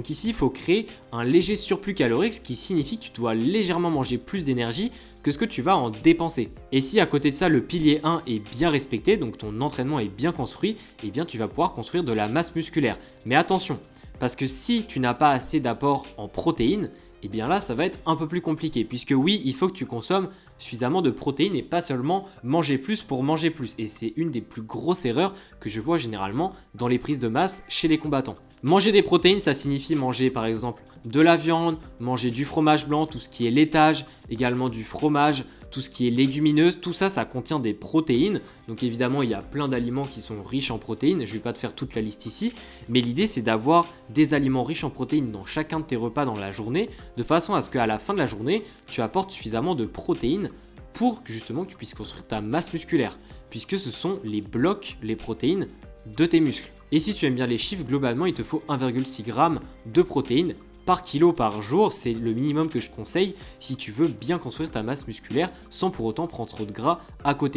Donc ici, il faut créer un léger surplus calorique, ce qui signifie que tu dois légèrement manger plus d'énergie que ce que tu vas en dépenser. Et si à côté de ça, le pilier 1 est bien respecté, donc ton entraînement est bien construit, eh bien tu vas pouvoir construire de la masse musculaire. Mais attention, parce que si tu n'as pas assez d'apport en protéines, et bien là ça va être un peu plus compliqué, puisque oui, il faut que tu consommes suffisamment de protéines et pas seulement manger plus pour manger plus. Et c'est une des plus grosses erreurs que je vois généralement dans les prises de masse chez les combattants. Manger des protéines, ça signifie manger par exemple de la viande, manger du fromage blanc, tout ce qui est laitage, également du fromage, tout ce qui est légumineuse, tout ça, ça contient des protéines. Donc évidemment, il y a plein d'aliments qui sont riches en protéines, je ne vais pas te faire toute la liste ici, mais l'idée c'est d'avoir des aliments riches en protéines dans chacun de tes repas dans la journée, de façon à ce qu'à la fin de la journée, tu apportes suffisamment de protéines pour que justement tu puisses construire ta masse musculaire, puisque ce sont les blocs, les protéines de tes muscles. Et si tu aimes bien les chiffres, globalement il te faut 1,6 g de protéines par kilo par jour, c'est le minimum que je conseille si tu veux bien construire ta masse musculaire sans pour autant prendre trop de gras à côté.